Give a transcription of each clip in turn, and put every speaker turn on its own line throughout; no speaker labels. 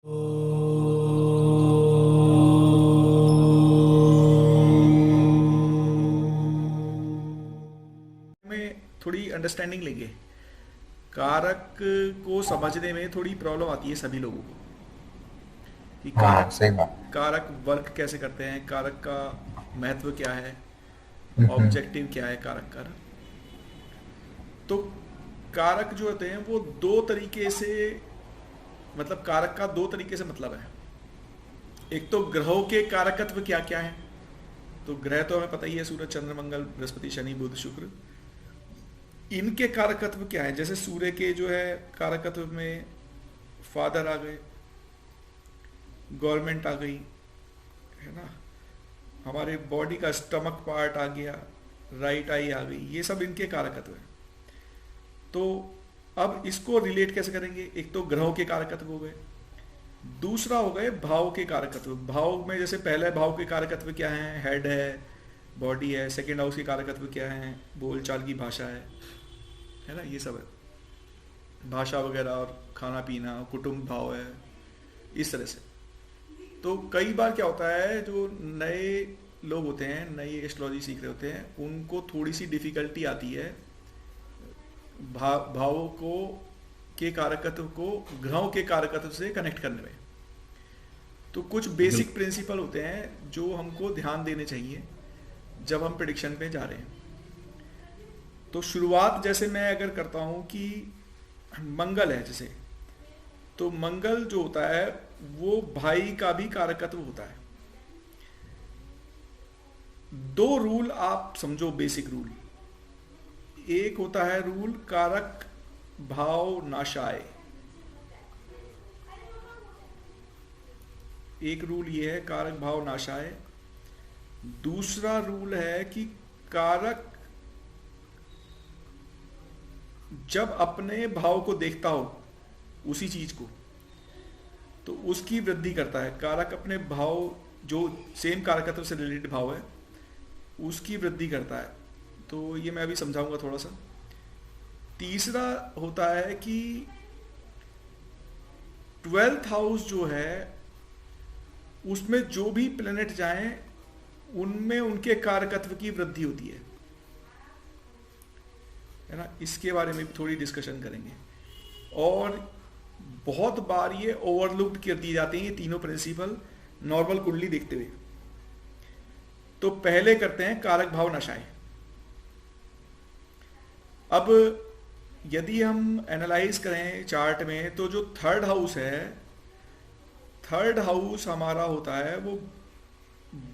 में थोड़ी अंडरस्टैंडिंग लेंगे। कारक को समझने में थोड़ी प्रॉब्लम आती है सभी लोगों को कि
हाँ,
कारक
सही बात।
कारक वर्क कैसे करते हैं, कारक का महत्व क्या है,
हम्म।
ऑब्जेक्टिव क्या है कारक का। तो कारक जो होते हैं वो दो तरीके से, मतलब कारक का दो तरीके से मतलब है। एक तो ग्रहों के कारकत्व क्या क्या है। तो ग्रह तो हमें पता ही है, सूरज चंद्र मंगल बृहस्पति शनि बुध शुक्र। इनके कारकत्व क्या है, जैसे सूर्य के जो है कारकत्व में फादर आ गए, गवर्नमेंट आ गई, है ना, हमारे बॉडी का स्टमक पार्ट आ गया, राइट आई आ गई, ये सब इनके कारकत्व है। तो अब इसको रिलेट कैसे करेंगे, एक तो ग्रहों के कारकत्व हो गए, दूसरा हो गए भाव के कारकत्व। भाव में जैसे पहले भाव के कारकत्व क्या है, हेड है, बॉडी है। सेकेंड हाउस के कारकत्व क्या है, बोलचाल की भाषा है ना, ये सब है, भाषा वगैरह, और खाना पीना, कुटुंब भाव है, इस तरह से। तो कई बार क्या होता है, जो नए लोग होते हैं, नई एस्ट्रोलॉजी सीख रहे होते हैं, उनको थोड़ी सी डिफिकल्टी आती है भावों को के कारकत्व को ग्रहों के कारकत्व से कनेक्ट करने में। तो कुछ बेसिक
बिल्कुल।
प्रिंसिपल होते हैं जो हमको ध्यान देने चाहिए जब हम प्रिडिक्शन पे जा रहे हैं। तो शुरुआत जैसे मैं अगर करता हूं कि मंगल है जैसे, तो मंगल जो होता है वो भाई का भी कारकत्व होता है। दो रूल आप समझो, बेसिक रूल। एक होता है रूल कारक भाव नाशाय। एक रूल ये है कारक भाव नाशाय। दूसरा रूल है कि कारक जब अपने भाव को देखता हो, उसी चीज को, तो उसकी वृद्धि करता है। कारक अपने भाव जो सेम कारकत्व से रिलेटेड भाव है उसकी वृद्धि करता है। तो ये मैं अभी समझाऊंगा थोड़ा सा। तीसरा होता है कि 12th हाउस जो है उसमें जो भी प्लेनेट जाएं उनमें उनके कारकत्व की वृद्धि होती है ना। इसके बारे में भी थोड़ी डिस्कशन करेंगे। और बहुत बार ये ओवरलुक्ड कर दिए जाते हैं ये तीनों प्रिंसिपल नॉर्मल कुंडली देखते हुए। तो पहले करते हैं कारक भाव नशाएं। अब यदि हम एनालाइज करें चार्ट में, तो जो थर्ड हाउस है, थर्ड हाउस हमारा होता है वो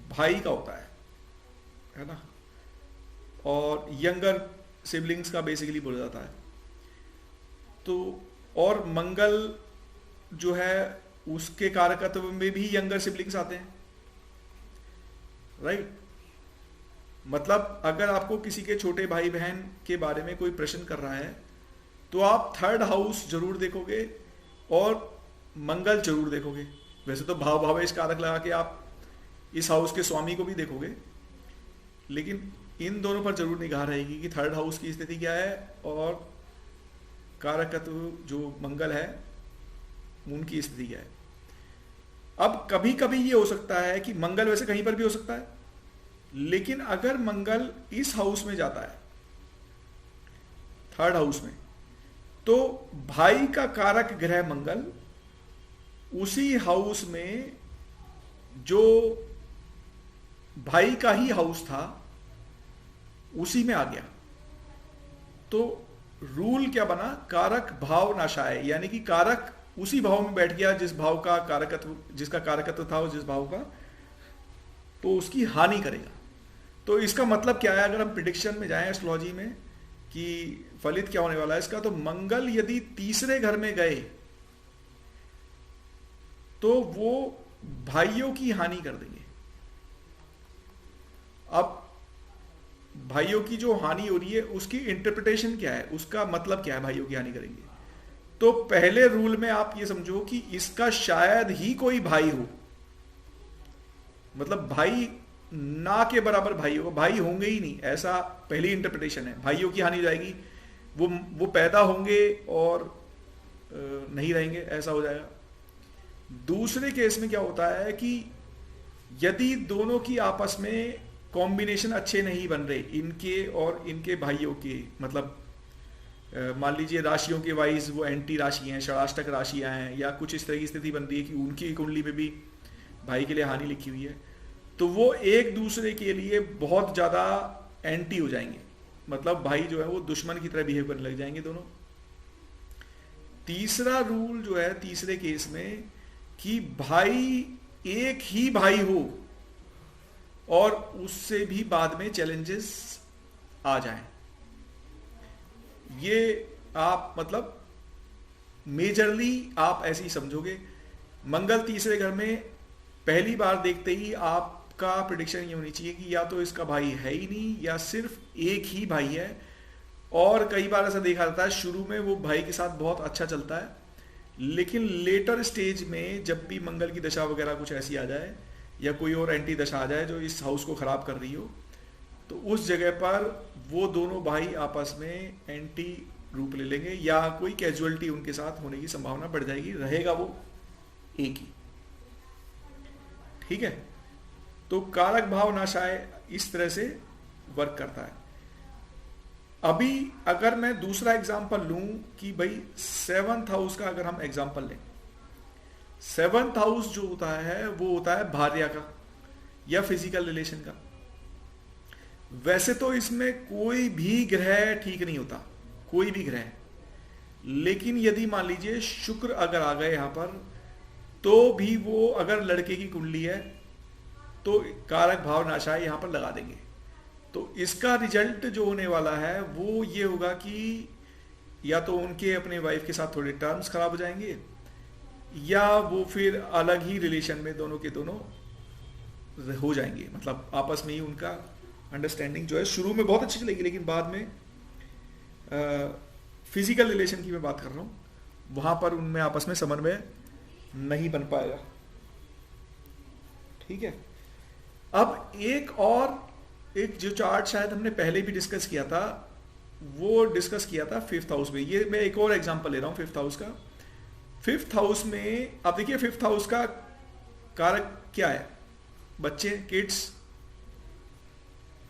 भाई का होता है ना, और यंगर सिबलिंग्स का बेसिकली बोला जाता है। तो और मंगल जो है उसके कारकत्व में भी यंगर सिबलिंग्स आते हैं, राइट। मतलब अगर आपको किसी के छोटे भाई बहन के बारे में कोई प्रश्न कर रहा है तो आप थर्ड हाउस जरूर देखोगे और मंगल जरूर देखोगे। वैसे तो भाव भावेश कारक लगा के आप इस हाउस के स्वामी को भी देखोगे, लेकिन इन दोनों पर जरूर निगाह रहेगी कि थर्ड हाउस की स्थिति क्या है और कारकत्व जो मंगल है उनकी स्थिति क्या है। अब कभी कभी ये हो सकता है कि मंगल वैसे कहीं पर भी हो सकता है, लेकिन अगर मंगल इस हाउस में जाता है, थर्ड हाउस में, तो भाई का कारक ग्रह मंगल उसी हाउस में जो भाई का ही हाउस था उसी में आ गया। तो रूल क्या बना, कारक भाव नाशाय, यानी कि कारक उसी भाव में बैठ गया जिस भाव का कारकत्व, जिसका कारकत्व था जिस भाव का, तो उसकी हानि करेगा। तो इसका मतलब क्या है, अगर हम प्रिडिक्शन में जाएं एस्ट्रोलॉजी में कि फलित क्या होने वाला है इसका, तो मंगल यदि तीसरे घर में गए तो वो भाइयों की हानि कर देंगे। अब भाइयों की जो हानि हो रही है उसकी इंटरप्रिटेशन क्या है, उसका मतलब क्या है, भाइयों की हानि करेंगे। तो पहले रूल में आप ये समझो कि इसका शायद ही कोई भाई हो, मतलब भाई ना के बराबर भाई होगा, भाई होंगे ही नहीं, ऐसा पहली इंटरप्रिटेशन है। भाइयों की हानि हो जाएगी, वो पैदा होंगे और नहीं रहेंगे, ऐसा हो जाएगा। दूसरे केस में क्या होता है कि यदि दोनों की आपस में कॉम्बिनेशन अच्छे नहीं बन रहे, इनके और इनके भाइयों के, मतलब मान लीजिए राशियों के वाइज वो एंटी राशि हैं, षडाष्टक राशियां हैं, या कुछ इस तरह की स्थिति बन रही है कि उनकी कुंडली में भी भाई के लिए हानि लिखी हुई है, तो वो एक दूसरे के लिए बहुत ज्यादा एंटी हो जाएंगे, मतलब भाई जो है वो दुश्मन की तरह बिहेव करने लग जाएंगे दोनों। तीसरा रूल जो है तीसरे केस में कि भाई एक ही भाई हो और उससे भी बाद में चैलेंजेस आ जाएं, ये आप मतलब मेजरली आप ऐसे ही समझोगे। मंगल तीसरे घर में पहली बार देखते ही आपका प्रिडिक्शन ये होनी चाहिए कि या तो इसका भाई है ही नहीं या सिर्फ एक ही भाई है। और कई बार ऐसा देखा जाता है शुरू में वो भाई के साथ बहुत अच्छा चलता है, लेकिन लेटर स्टेज में जब भी मंगल की दशा वगैरह कुछ ऐसी आ जाए या कोई और एंटी दशा आ जाए जो इस हाउस को खराब कर रही हो, तो उस जगह पर वो दोनों भाई आपस में एंटी रूप ले लेंगे या कोई कैजुअलिटी उनके साथ होने की संभावना बढ़ जाएगी, रहेगा वो एक ही। ठीक है, तो कारक भाव नाशाय इस तरह से वर्क करता है। अभी अगर मैं दूसरा एग्जांपल लूं कि भाई 7th हाउस का अगर हम एग्जांपल लें, 7th हाउस जो होता है वो होता है भार्या का या फिजिकल रिलेशन का। वैसे तो इसमें कोई भी ग्रह ठीक नहीं होता, कोई भी ग्रह, लेकिन यदि मान लीजिए शुक्र अगर आ गए यहां पर, तो भी वो अगर लड़के की कुंडली है तो कारक भाव नाशाय यहां पर लगा देंगे। तो इसका रिजल्ट जो होने वाला है वो ये होगा कि या तो उनके अपने वाइफ के साथ थोड़े टर्म्स खराब हो जाएंगे, या वो फिर अलग ही रिलेशन में दोनों के दोनों हो जाएंगे, मतलब आपस में ही उनका अंडरस्टैंडिंग जो है शुरू में बहुत अच्छी चलेगी, लेकिन बाद में फिजिकल रिलेशन की मैं बात कर रहा हूं, वहां पर उनमें आपस में समन्वय नहीं बन पाएगा। ठीक है, अब एक जो चार्ट शायद हमने पहले भी डिस्कस किया था, वो डिस्कस किया था 5th हाउस में। ये मैं एक और एग्जांपल ले रहा हूं 5th हाउस का। 5th हाउस में अब देखिए 5th हाउस का कारक क्या है, बच्चे, किड्स,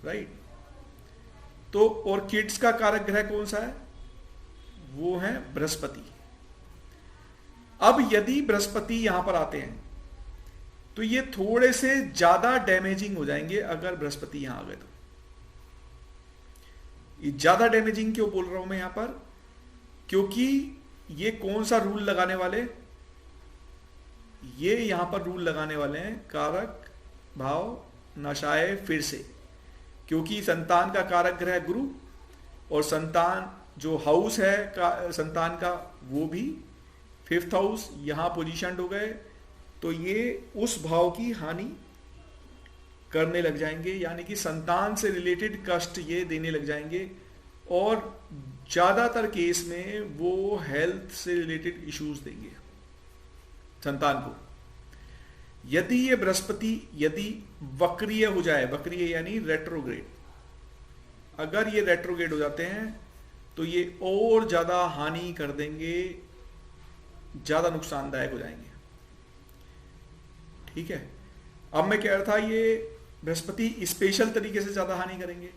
राइट। तो और किड्स का कारक ग्रह कौन सा है, वो है बृहस्पति। अब यदि बृहस्पति यहां पर आते हैं तो ये थोड़े से ज्यादा डैमेजिंग हो जाएंगे अगर बृहस्पति यहां आ गए तो। ये ज्यादा डैमेजिंग क्यों बोल रहा हूं मैं यहां पर, क्योंकि ये कौन सा रूल लगाने वाले, ये यहां पर रूल लगाने वाले हैं कारक भाव नाशाय फिर से, क्योंकि संतान का कारक ग्रह गुरु और संतान जो हाउस है संतान का वो भी 5th हाउस यहां पोजीशनड हो गए, तो ये उस भाव की हानि करने लग जाएंगे, यानी कि संतान से रिलेटेड कष्ट ये देने लग जाएंगे। और ज्यादातर केस में वो हेल्थ से रिलेटेड इश्यूज देंगे संतान को। यदि ये बृहस्पति यदि वक्रीय हो जाए, वक्रीय यानी रेट्रोग्रेड, अगर ये रेट्रोग्रेड हो जाते हैं तो ये और ज्यादा हानि कर देंगे, ज्यादा नुकसानदायक हो जाएंगे। ठीक है, अब मैं कह रहा था ये बृहस्पति स्पेशल तरीके से ज्यादा हानि करेंगे,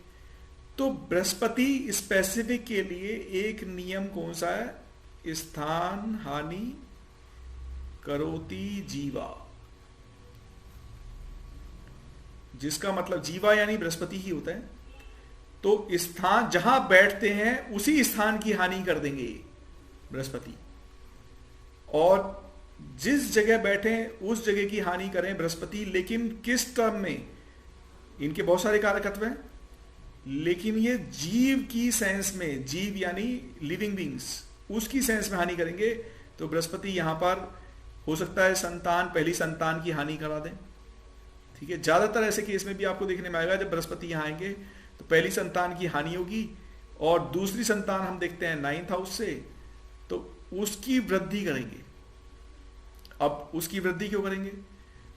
तो बृहस्पति स्पेसिफिक के लिए एक नियम कौन सा है, स्थान हानि करोति जीवा, जिसका मतलब जीवा यानी बृहस्पति ही होता है। तो स्थान जहां बैठते हैं उसी स्थान की हानि कर देंगे बृहस्पति, और जिस जगह बैठे उस जगह की हानि करें बृहस्पति। लेकिन किस टर्म में, इनके बहुत सारे कारकत्व हैं, लेकिन ये जीव की सेंस में, जीव यानी लिविंग बींग्स, उसकी सेंस में हानि करेंगे। तो बृहस्पति यहां पर हो सकता है संतान, पहली संतान की हानि करा दें। ठीक है, ज्यादातर ऐसे केस में भी आपको देखने में आएगा जब बृहस्पति यहां आएंगे तो पहली संतान की हानि होगी, और दूसरी संतान हम देखते हैं 9th हाउस से, तो उसकी वृद्धि करेंगे। अब उसकी वृद्धि क्यों करेंगे,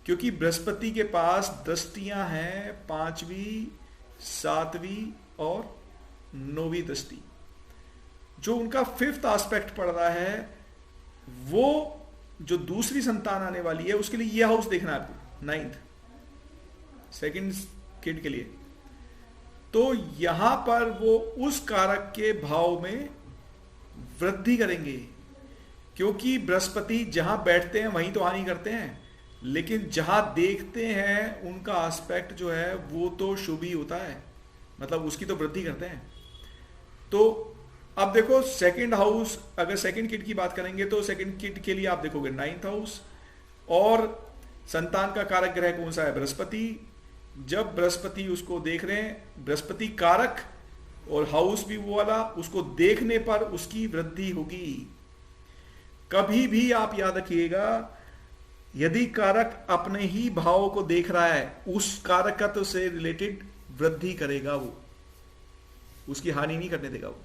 क्योंकि बृहस्पति के पास दृष्टियां हैं 5वीं, 7वीं और 9वीं दृष्टि। जो उनका 5th एस्पेक्ट पड़ रहा है वो जो दूसरी संतान आने वाली है उसके लिए ये हाउस देखना है आपको, 9th, सेकंड किड के लिए। तो यहां पर वो उस कारक के भाव में वृद्धि करेंगे, क्योंकि बृहस्पति जहां बैठते हैं वहीं तो हानि करते हैं, लेकिन जहां देखते हैं उनका एस्पेक्ट जो है वो तो शुभ ही होता है, मतलब उसकी तो वृद्धि करते हैं। तो अब देखो सेकंड हाउस, अगर सेकंड किड की बात करेंगे तो सेकंड किड के लिए आप देखोगे 9th हाउस, और संतान का कारक ग्रह कौन सा है, बृहस्पति। जब बृहस्पति उसको देख रहे हैं, बृहस्पति कारक और हाउस भी वो वाला, उसको देखने पर उसकी वृद्धि होगी। कभी भी आप याद रखिएगा, यदि कारक अपने ही भाव को देख रहा है, उस कारकत्व से रिलेटेड वृद्धि करेगा, वो उसकी हानि नहीं करने देगा वो,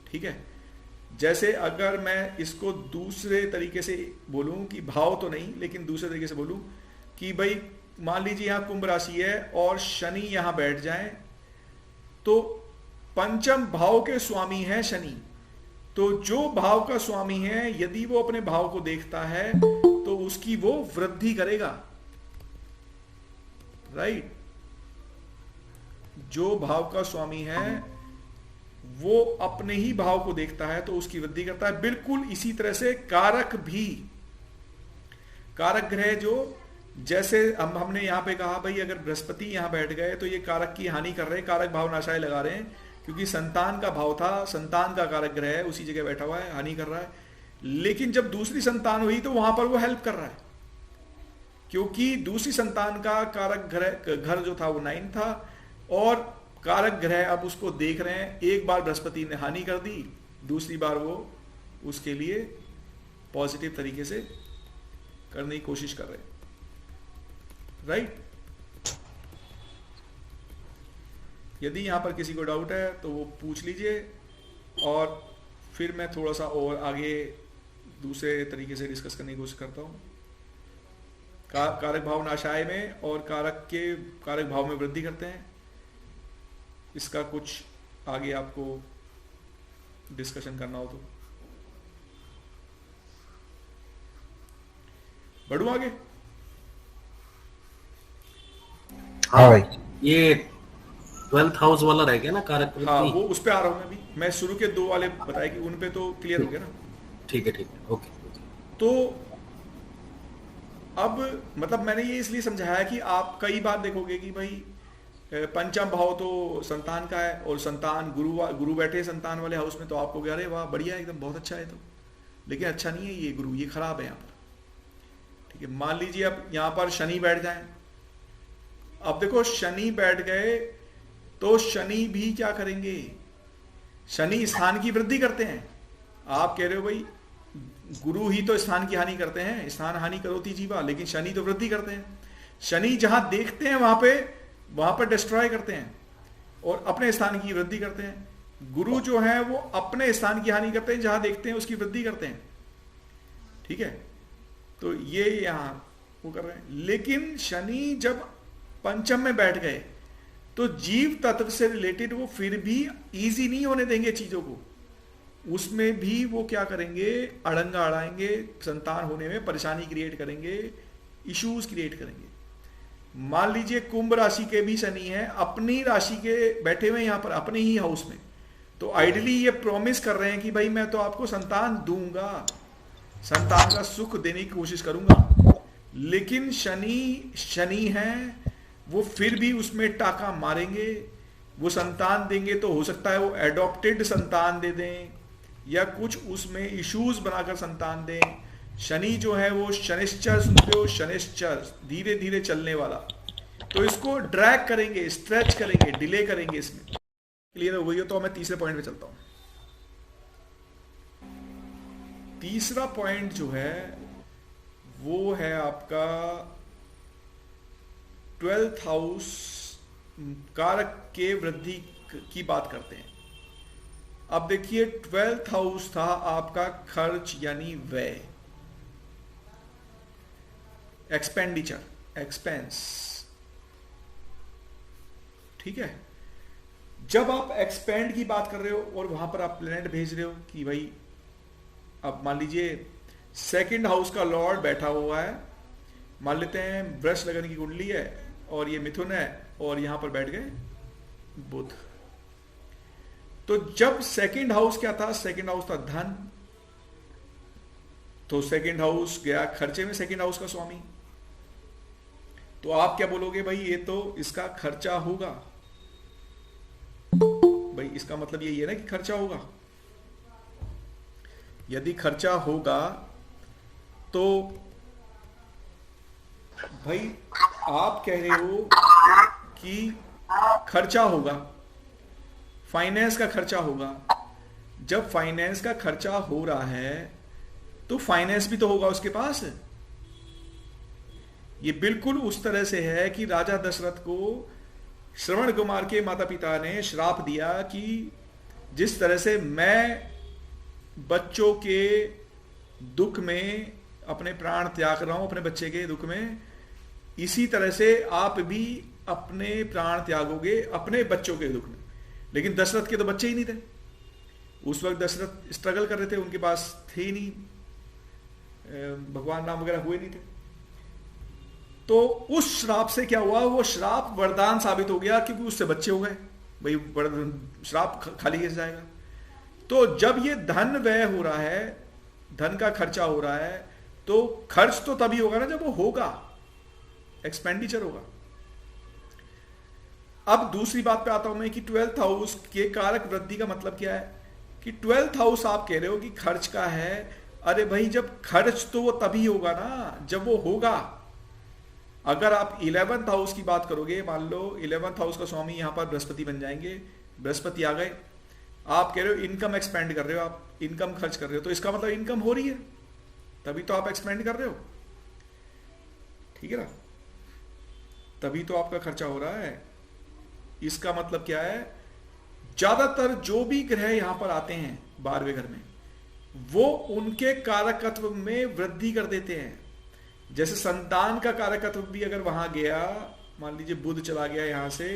ठीक है। जैसे अगर मैं इसको दूसरे तरीके से बोलूं कि भाव तो नहीं लेकिन दूसरे तरीके से बोलूं कि भाई मान लीजिए यहां कुंभ राशि है और शनि यहां बैठ जाए, तो पंचम भाव के स्वामी है शनि, तो जो भाव का स्वामी है यदि वो अपने भाव को देखता है तो उसकी वो वृद्धि करेगा, राइट। जो भाव का स्वामी है वो अपने ही भाव को देखता है तो उसकी वृद्धि करता है। बिल्कुल इसी तरह से कारक भी, कारक ग्रह जो, जैसे हमने यहां पे कहा भाई अगर बृहस्पति यहां बैठ गए तो ये कारक की हानि कर रहे हैं, कारक भाव नाशाय लगा रहे हैं, क्योंकि संतान का भाव था, संतान का कारक ग्रह है, उसी जगह बैठा हुआ है, हानि कर रहा है। लेकिन जब दूसरी संतान हुई तो वहां पर वो हेल्प कर रहा है, क्योंकि दूसरी संतान का कारक घर जो था वो 9 था, और कारक ग्रह अब उसको देख रहे हैं। एक बार बृहस्पति ने हानि कर दी, दूसरी बार वो उसके लिए पॉजिटिव तरीके से करने की कोशिश कर रहे हैं, राइट। यदि यहां पर किसी को डाउट है तो वो पूछ लीजिए, और फिर मैं थोड़ा सा और आगे दूसरे तरीके से डिस्कस करने की कोशिश करता हूं। कारक भाव नाशाय में और कारक भाव में वृद्धि करते हैं, इसका कुछ आगे आपको डिस्कशन करना हो तो बढ़ू आगे।
हाँ भाई, ये 12th हाउस वाला रह गया ना कारक वृद्धि।
हाँ, वो उस पे आ रहा हूं मैं भी, मैं शुरू के 2 वाले बताए कि उन पे तो क्लियर हो गया ना।
ठीक है, ओके।
तो अब मतलब मैंने ये इसलिए समझाया कि आप कई बार देखोगे कि भाई पंचम भाव तो संतान का है और संतान गुरु बैठे संतान वाले हाउस में, तो आपको कह रहे वाह बढ़िया एकदम बहुत अच्छा है, तो लेकिन अच्छा नहीं है ये गुरु, ये खराब है यहाँ पर, ठीक है। मान लीजिए अब यहाँ पर शनि बैठ जाए, अब देखो शनि बैठ गए तो शनि भी क्या करेंगे, शनि स्थान की वृद्धि करते हैं। आप कह रहे हो भाई गुरु ही तो स्थान की हानि करते हैं, स्थान हानि करोति जीवा, लेकिन शनि तो वृद्धि करते हैं। शनि जहां देखते हैं वहां पर डिस्ट्रॉय करते हैं और अपने स्थान की वृद्धि करते हैं। गुरु जो है वो अपने स्थान की हानि करते हैं, जहां देखते हैं उसकी वृद्धि करते हैं, ठीक है। तो ये यहां वो कर रहे हैं। लेकिन शनि जब पंचम में बैठ गए तो जीव तत्व से रिलेटेड वो फिर भी इजी नहीं होने देंगे चीजों को, उसमें भी वो क्या करेंगे, अड़ंगा अड़ाएंगे, संतान होने में परेशानी क्रिएट करेंगे, इश्यूज क्रिएट करेंगे। मान लीजिए कुंभ राशि के भी शनि है, अपनी राशि के बैठे हुए यहां पर अपने ही हाउस में, तो आइडियली ये प्रॉमिस कर रहे हैं कि भाई मैं तो आपको संतान दूंगा, संतान का सुख देने की कोशिश करूंगा। लेकिन शनि है, वो फिर भी उसमें टाका मारेंगे, वो संतान देंगे तो हो सकता है वो एडॉप्टेड संतान दे दें या कुछ उसमें इश्यूज बनाकर संतान दें। शनि जो है वो शनिश्चर, सुनते हो, शनिश्चर धीरे धीरे चलने वाला, तो इसको ड्रैग करेंगे, स्ट्रेच करेंगे, डिले करेंगे। इसमें क्लियर हो गई हो तो मैं तीसरे पॉइंट पे चलता हूं। तीसरा पॉइंट जो है वो है आपका 12th हाउस, कारक के वृद्धि की बात करते हैं। अब देखिए 12th हाउस था आपका खर्च यानी व्यय, एक्सपेंडिचर, एक्सपेंस, ठीक है। जब आप एक्सपेंड की बात कर रहे हो और वहां पर आप प्लेनेट भेज रहे हो कि भाई अब मान लीजिए सेकंड हाउस का लॉर्ड बैठा हुआ है, मान लेते हैं वृष लगन की कुंडली है और ये मिथुन है और यहां पर बैठ गए बुध। तो जब सेकंड हाउस क्या था, सेकंड हाउस था धन, तो सेकंड हाउस गया खर्चे में सेकंड हाउस का स्वामी। तो आप क्या बोलोगे, भाई ये तो इसका खर्चा होगा, भाई इसका मतलब यही है ना कि खर्चा होगा। यदि खर्चा होगा तो भाई आप कह रहे हो कि खर्चा होगा, फाइनेंस का खर्चा होगा। जब फाइनेंस का खर्चा हो रहा है तो फाइनेंस भी तो होगा उसके पास। ये बिल्कुल उस तरह से है कि राजा दशरथ को श्रवण कुमार के माता पिता ने श्राप दिया कि जिस तरह से मैं बच्चों के दुख में अपने प्राण त्याग रहा हूं, अपने बच्चे के दुख में, इसी तरह से आप भी अपने प्राण त्यागोगे अपने बच्चों के दुख में। लेकिन दशरथ के तो बच्चे ही नहीं थे उस वक्त, दशरथ स्ट्रगल कर रहे थे, उनके पास थे ही नहीं, भगवान राम वगैरह हुए नहीं थे। तो उस श्राप से क्या हुआ, वो श्राप वरदान साबित हो गया क्योंकि उससे बच्चे हो गए। भाई श्राप खाली कैसे जाएगा। तो जब ये धन व्यय हो रहा है, धन का खर्चा हो रहा है, तो खर्च तो तभी होगा ना जब वो होगा, एक्सपेंडिचर होगा। अब दूसरी बात पे आता हूं मैं कि 12th हाउस के कारक वृद्धि का मतलब क्या है कि 12th हाउस आप कह रहे हो कि खर्च का है। अरे भाई जब खर्च तो वो तभी होगा ना जब वो होगा। अगर आप 11th हाउस की बात करोगे, मान लो 11th हाउस का स्वामी यहां पर बृहस्पति बन जाएंगे, बृहस्पति आ गए, आप कह रहे हो इनकम एक्सपेंड कर रहे हो, आप इनकम खर्च कर रहे हो, तो इसका मतलब इनकम हो रही है, तभी तो आप एक्सपेंड कर रहे हो, ठीक है ना, तभी तो आपका खर्चा हो रहा है। इसका मतलब क्या है, ज्यादातर जो भी ग्रह यहां पर आते हैं 12वें घर में, वो उनके कारकत्व में वृद्धि कर देते हैं। जैसे संतान का कारकत्व भी अगर वहां गया, मान लीजिए बुध चला गया यहां से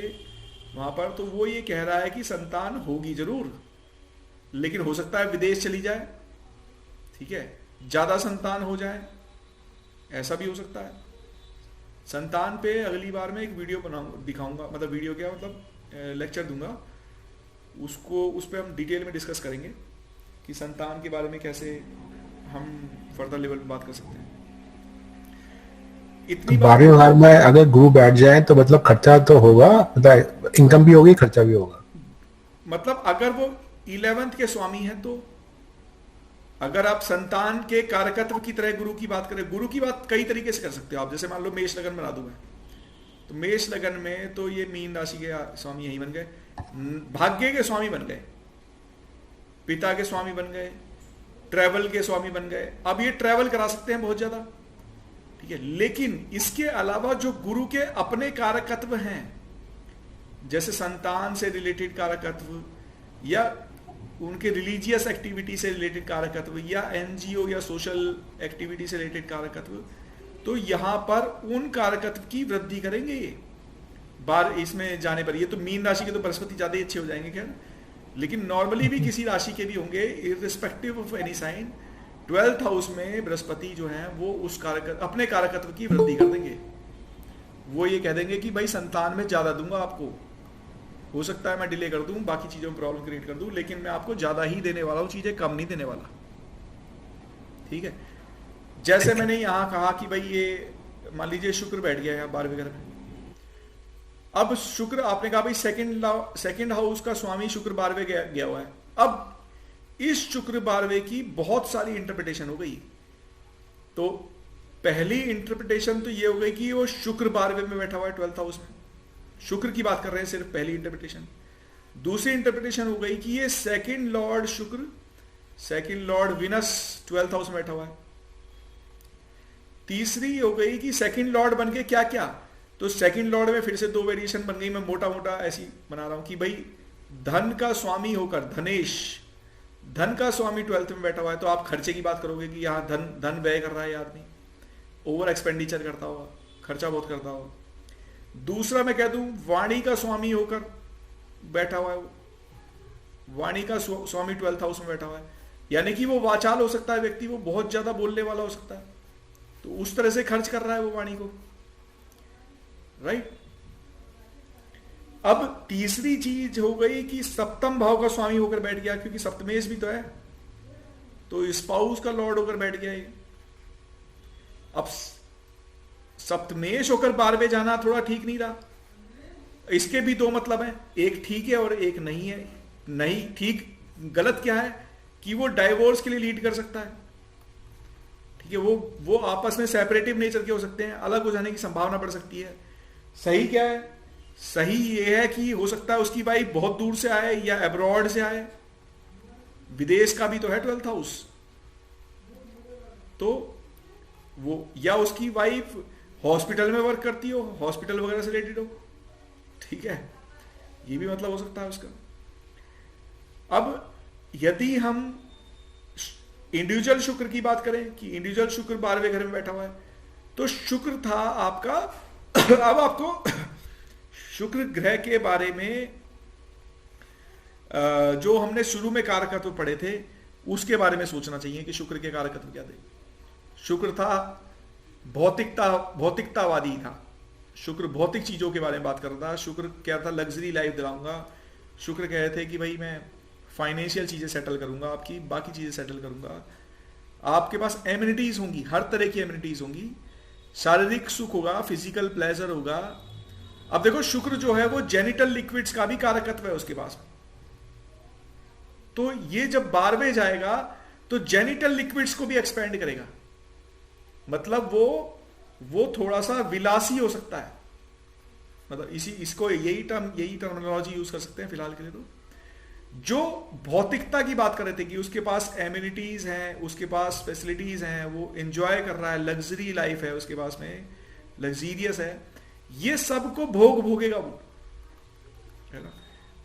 वहां पर, तो वो ये कह रहा है कि संतान होगी जरूर, लेकिन हो सकता है विदेश चली जाए, ठीक है, ज्यादा संतान हो जाए, ऐसा भी हो सकता है। संतान पे अगली बार मैं एक वीडियो बनाऊंगा, दिखाऊंगा, मतलब वीडियो क्या, मतलब लेक्चर दूंगा उसको, उस पर हम डिटेल में डिस्कस करेंगे कि संतान के बारे में कैसे हम फर्दर लेवल पे बात कर सकते हैं। इतनी
12वें घर में अगर गुरु बैठ जाए तो मतलब खर्चा तो होगा, मतलब इनकम भी होगी, खर्चा भी होगा।
मतलब अगर वो 11th के स्वामी हैं, तो अगर आप संतान के कारकत्व की तरह गुरु की बात करें, गुरु की बात कई तरीके से कर सकते हो आप। जैसे मान लो मेष लगन बना दूं मैं, तो मेष लगन में तो ये मीन राशि के स्वामी यही बन गए, भाग्य के स्वामी बन गए, पिता के स्वामी बन गए, ट्रैवल के स्वामी बन गए। अब ये ट्रैवल करा सकते हैं बहुत ज्यादा, ठीक है, लेकिन इसके अलावा जो गुरु के अपने कारकत्व हैं, जैसे संतान से रिलेटेड कारकत्व या उनके रिलीजियस एक्टिविटी से रिलेटेड कारकत्व या एनजीओ या सोशल एक्टिविटी से रिलेटेड कारकत्व, तो यहां पर उन कारकत्व की वृद्धि करेंगे ये बार इसमें जाने पर। ये तो मीन राशि के तो बृहस्पति ज्यादा ही अच्छे हो जाएंगे खैर, लेकिन नॉर्मली भी किसी राशि के भी होंगे, irrespective of any sign, 12th house में बृहस्पति जो है वो उस कारकत्व, अपने कारकत्व की वृद्धि कर देंगे। वो ये कह देंगे कि भाई संतान में ज्यादा दूंगा आपको, हो सकता है मैं डिले कर दूं, बाकी चीजों में प्रॉब्लम क्रिएट कर दूं, लेकिन मैं आपको ज्यादा ही देने वाला हूं, चीजें कम नहीं देने वाला, ठीक है। जैसे मैंने यहां कहा कि भाई ये मान लीजिए शुक्र बैठ गया है 12वें घर में, अब शुक्र आपने कहा भाई सेकंड हाउस का स्वामी शुक्र 12वें गया हुआ है। अब इस शुक्र 12वें की बहुत सारी इंटरप्रिटेशन हो गई। तो पहली इंटरप्रिटेशन तो ये हो गई कि वो शुक्र 12वें में बैठा हुआ है 12th हाउस में, शुक्र की बात कर रहे हैं सिर्फ, पहली इंटरप्रिटेशन। दूसरी इंटरप्रिटेशन हो गई कि ये सेकंड लॉर्ड शुक्र, second Lord Venus 12th house में बैठा हुआ है। तीसरी हो गई कि सेकंड लॉर्ड बन के क्या क्या, तो सेकंड लॉर्ड में फिर से दो वेरिएशन बन गई, मैं मोटा मोटा ऐसी बना रहा हूं कि भाई धन का स्वामी होकर धनेश, धन का स्वामी 12th में बैठा हुआ है, तो आप खर्चे की बात करोगे कि यहां धन व्यय कर रहा है आदमी, ओवर एक्सपेंडिचर करता हुआ, खर्चा बहुत करता हुआ। दूसरा मैं कह दूं वाणी का स्वामी होकर बैठा हुआ है, वाणी का स्वामी 12th हाउस में बैठा हुआ है, यानी कि वो वाचाल हो सकता है व्यक्ति, वो बहुत ज्यादा बोलने वाला हो सकता है, तो उस तरह से खर्च कर रहा है वो वाणी को, राइट। अब तीसरी चीज हो गई कि सप्तम भाव का स्वामी होकर बैठ गया, क्योंकि सप्तमेश भी तो है, तो स्पाउस का लॉर्ड होकर बैठ गया ये। अब सप्तमेश होकर 12वें जाना थोड़ा ठीक नहीं रहा। इसके भी दो मतलब हैं, एक ठीक है और एक नहीं है। नहीं ठीक, गलत क्या है कि वो डाइवोर्स के लिए लीड कर सकता है, ठीक है, वो आपस में सेपरेटिव नेचर के हो सकते हैं, अलग हो जाने की संभावना बढ़ सकती है। सही क्या है? सही ये है कि हो सकता है उसकी वाइफ बहुत दूर से आए या अब्रॉड से आए, विदेश का भी तो है 12th हाउस, तो वो या उसकी वाइफ हॉस्पिटल में वर्क करती हो, हॉस्पिटल वगैरह से रिलेटेड हो, ठीक है, ये भी मतलब हो सकता है उसका। अब यदि हम इंडिविजुअल शुक्र की बात करें कि इंडिविजुअल शुक्र 12वें घर में बैठा हुआ है, तो शुक्र था आपका अब आपको शुक्र ग्रह के बारे में जो हमने शुरू में कारकत्व पढ़े थे उसके बारे में सोचना चाहिए कि शुक्र के कारकत्व क्या थे। शुक्र था भौतिकतावादी था, शुक्र भौतिक चीजों के बारे में बात कर रहा था। शुक्र क्या था? लग्जरी लाइफ दिलाऊंगा। शुक्र कह रहे थे कि भाई मैं फाइनेंशियल चीजें सेटल करूंगा, आपकी बाकी चीजें सेटल करूंगा, आपके पास एमिनिटीज होंगी, हर तरह की एमिनिटीज होंगी, शारीरिक सुख होगा, फिजिकल प्लेजर होगा। अब देखो शुक्र जो है वो जेनिटल लिक्विड्स का भी कारकत्व है उसके पास, तो ये जब 12वें जाएगा तो जेनिटल लिक्विड्स को भी एक्सपेंड करेगा, मतलब वो थोड़ा सा विलासी हो सकता है, मतलब इसको यही टर्मिनोलॉजी यूज कर सकते हैं फिलहाल के लिए। तो जो भौतिकता की बात कर रहे थे कि उसके पास एमिनिटीज हैं, उसके पास फैसिलिटीज हैं, वो एंजॉय कर रहा है, लग्जरी लाइफ है उसके पास में, लग्जीरियस है, ये सबको भोगेगा वो, है ना।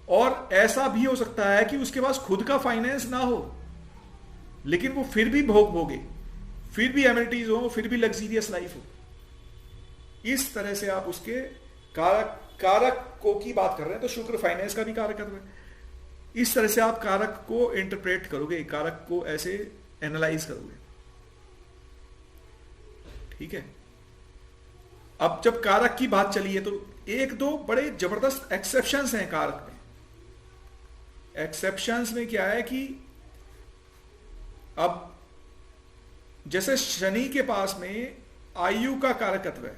और ऐसा भी हो सकता है कि उसके पास खुद का फाइनेंस ना हो लेकिन वो फिर भी भोगे, फिर भी एमिनिटीज हो, फिर भी लग्जीरियस लाइफ हो। इस तरह से आप उसके कारक को की बात कर रहे हैं, तो शुक्र फाइनेंस का भी कारक है। इस तरह से आप कारक को इंटरप्रेट करोगे, कारक को ऐसे एनालाइज करोगे, ठीक है। अब जब कारक की बात चली है तो एक दो बड़े जबरदस्त एक्सेप्शंस हैं कारक में। एक्सेप्शंस में क्या है कि अब जैसे शनि के पास में आयु का कारकत्व है,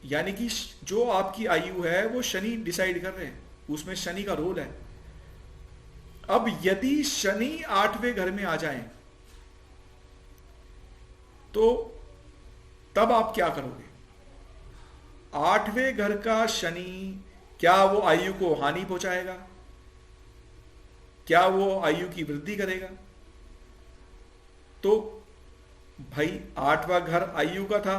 यानी कि जो आपकी आयु है वो शनि डिसाइड कर रहे हैं, उसमें शनि का रोल है। अब यदि शनि 8वें घर में आ जाए तो तब आप क्या करोगे? 8वें घर का शनि क्या वो आयु को हानि पहुंचाएगा? क्या वो आयु की वृद्धि करेगा? तो भाई 8वां घर आयु का था,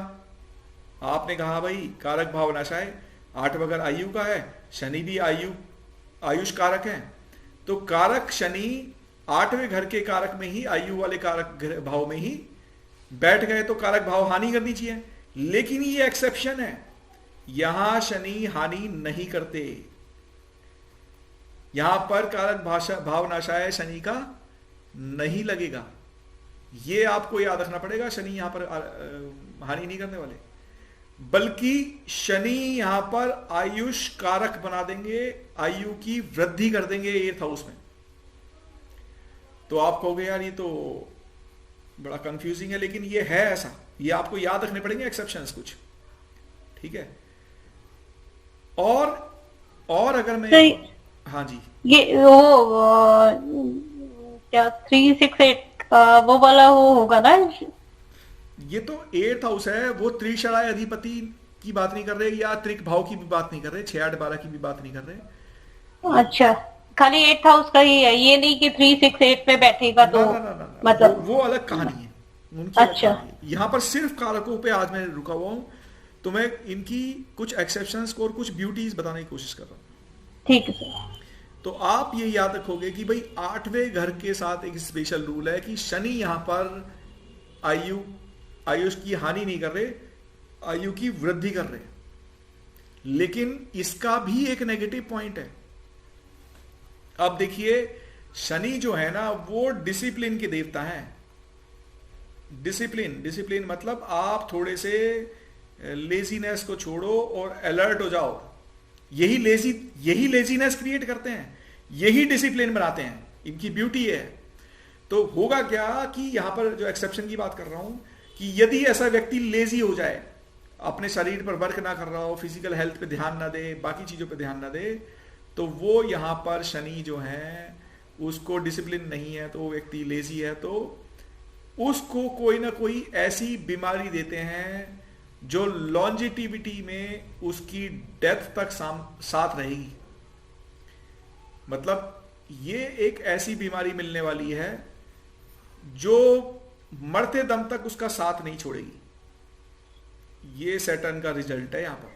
आपने कहा भाई कारक भाव नशाए, 8वां घर आयु का है, शनि भी आयुष कारक है, तो कारक शनि 8वें घर के कारक में ही, आयु वाले कारक भाव में ही बैठ गए तो कारक भाव हानि करनी चाहिए। लेकिन ये एक्सेप्शन है, यहां शनि हानि नहीं करते, यहां पर कारक भाव नाशाय शनि का नहीं लगेगा, ये आपको याद रखना पड़ेगा। शनि यहां पर हानि नहीं करने वाले, बल्कि शनि यहां पर आयुष कारक बना देंगे, आयु की वृद्धि कर देंगे 8th हाउस में। तो आप कहोगे यार ये तो बड़ा कंफ्यूजिंग है, लेकिन ये है ऐसा, ये आपको याद रखने पड़ेंगे एक्सेप्शंस कुछ, ठीक है। और अगर मैं हाँ जी,
ये वो क्या 368 वो वाला वो होगा ना?
ये तो 8th हाउस है, वो त्रिशराय अधिपति की बात नहीं कर रहे, या त्रिक भाव की भी बात नहीं कर रहे, 6 8 12 की भी बात नहीं कर रहे।
अच्छा, खाली 8th हाउस का ही है, ये नहीं कि 368 पे बैठेगा तो
ना,
मतलब
वो अलग कहानी है उनकी।
अच्छा,
यहाँ पर सिर्फ कारकों पे आज मैं रुका हुआ हूं, तो मैं इनकी कुछ एक्सेप्शंस को और कुछ ब्यूटीज बताने की कोशिश कर रहा हूँ,
ठीक है सर।
तो आप ये याद रखोगे कि भाई 8वें घर के साथ एक स्पेशल रूल है कि शनि यहां पर आयुष की हानि नहीं कर रहे, आयु की वृद्धि कर रहे। लेकिन इसका भी एक नेगेटिव पॉइंट है। अब देखिए शनि जो है ना वो डिसिप्लिन के देवता हैं। डिसिप्लिन मतलब आप थोड़े से लेजीनेस को छोड़ो और अलर्ट हो जाओ। यही लेजीनेस क्रिएट करते हैं, यही डिसिप्लिन बनाते हैं, इनकी ब्यूटी है। तो होगा क्या कि यहां पर जो एक्सेप्शन की बात कर रहा हूं कि यदि ऐसा व्यक्ति लेजी हो जाए, अपने शरीर पर वर्क ना कर रहा हो, फिजिकल हेल्थ पे ध्यान ना दे, बाकी चीजों पे ध्यान ना दे, तो वो यहां पर शनि जो है उसको डिसिप्लिन नहीं है, तो वो व्यक्ति लेजी है, तो उसको कोई ना कोई ऐसी बीमारी देते हैं जो लॉन्जेटिविटी में उसकी डेथ तक साथ रहेगी। मतलब ये एक ऐसी बीमारी मिलने वाली है जो मरते दम तक उसका साथ नहीं छोड़ेगी। ये सैटर्न का रिजल्ट है यहां पर।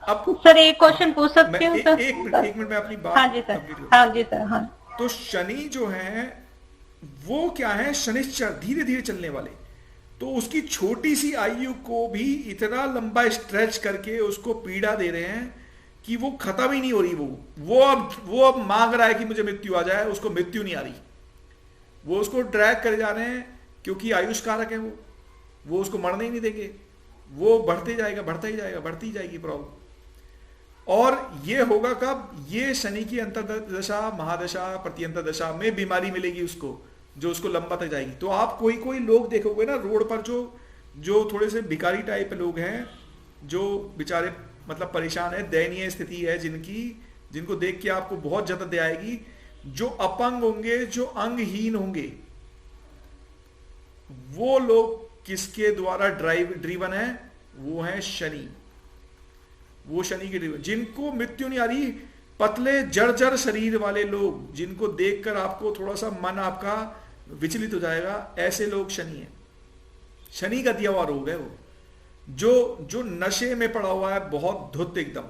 अब
सर एक क्वेश्चन पूछ सकते हो सर?
एक मिनट में अपनी बात
हाँ जी सर, हाँ जी सर, हाँ।
तो शनि जो है वो क्या है, शनिश्चर धीरे धीरे चलने वाले, तो उसकी छोटी सी आयु को भी इतना लंबा स्ट्रेच करके उसको पीड़ा दे रहे हैं कि वो खत्म ही नहीं हो रही। वो अब मांग रहा है कि मुझे मृत्यु आ जाए, उसको मृत्यु नहीं आ रही। वो उसको ड्रैग करे जा रहे हैं क्योंकि आयुष कारक है वो उसको मरने ही नहीं देंगे। वो बढ़ते जाएगा, बढ़ता ही जाएगा, बढ़ती जाएगी प्रॉब्लम। और ये होगा कब, ये शनि की अंतर्दशा, महादशा, प्रत्यंतर दशा में बीमारी मिलेगी उसको, जो उसको लंबा तक जाएगी। तो आप कोई लोग देखोगे ना रोड पर जो थोड़े से भिखारी टाइप लोग हैं, जो बेचारे मतलब परेशान है, दयनीय स्थिति है जिनको देख के आपको बहुत ज्यादा दया आएगी। जो अपंग होंगे, जो अंगहीन होंगे, वो लोग किसके द्वारा ड्रीवन है, वो है शनि। वो शनि के ड्रीवन, जिनको मृत्यु नहीं आ रही, पतले जर्जर शरीर वाले लोग, जिनको देखकर आपको थोड़ा सा मन आपका विचलित हो जाएगा, ऐसे लोग शनि है। शनि का दिया हुआ रोग है वो, जो नशे में पड़ा हुआ है, बहुत धुत एकदम।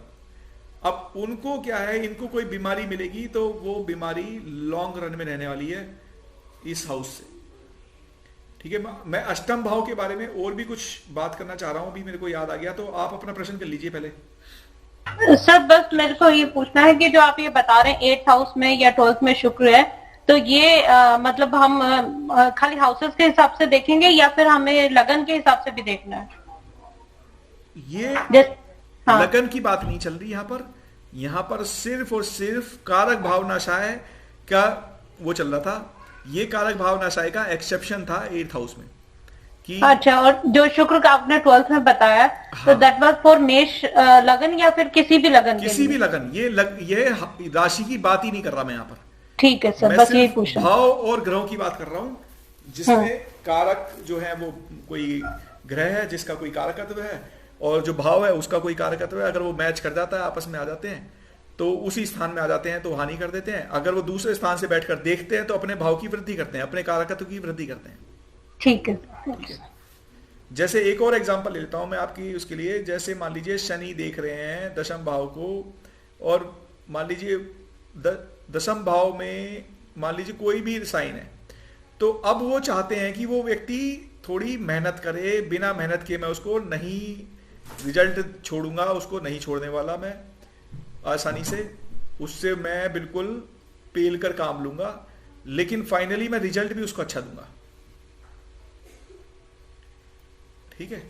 अब उनको क्या है, इनको कोई बीमारी मिलेगी तो वो बीमारी लॉन्ग रन में रहने वाली है इस हाउस से। ठीक है, मैं अष्टम भाव के बारे में और भी कुछ बात करना चाह रहा हूं, अभी मेरे को याद आ गया, तो आप अपना प्रश्न कर लीजिए पहले।
सर बस मेरे को ये पूछना है कि जो आप ये बता रहे हैं 8th हाउस में या 12th में शुक्र है, तो ये मतलब हम खाली हाउसेस के हिसाब से देखेंगे या फिर हमें लगन के हिसाब से भी देखना है?
ये
हाँ।
लगन की बात नहीं चल रही यहाँ पर सिर्फ और सिर्फ कारक भावनाशाय का वो चल रहा था। ये कारक भावनाशाय का एक्सेप्शन था 8th हाउस में कि
अच्छा, और जो शुक्र का आपने 12th में बताया,
हाँ,
तो दैट वाज फॉर मेष लगन या फिर किसी भी लगन?
किसी भी लगन, ये राशि की बात ही नहीं कर रहा मैं यहाँ पर।
ठीक है सर, बस यही पूछ रहा हूं।
भाव और ग्रहों की बात कर रहा हूं, जिसमें कारक जो है वो कोई ग्रह है जिसका कोई कारकत्व है, और जो भाव है उसका कोई कारकत्व है। अगर वो मैच कर जाता है, आपस में आ जाते हैं, तो उसी स्थान में आ जाते हैं तो हानि कर देते हैं। अगर वो दूसरे स्थान से बैठकर देखते हैं तो अपने भाव की वृद्धि करते हैं, अपने कारकत्व की वृद्धि करते हैं।
ठीक है।
जैसे एक और एग्जांपल ले लेता हूं मैं आपकी उसके लिए। जैसे मान लीजिए शनि देख रहे हैं दशम भाव को, और मान लीजिए दशम भाव में मान लीजिए कोई भी साइन है, तो अब वो चाहते हैं कि वो व्यक्ति थोड़ी मेहनत करे। बिना मेहनत के मैं उसको नहीं रिजल्ट छोड़ूंगा, उसको नहीं छोड़ने वाला मैं आसानी से, उससे मैं बिल्कुल पेल कर काम लूंगा, लेकिन फाइनली मैं रिजल्ट भी उसको अच्छा दूंगा। ठीक है।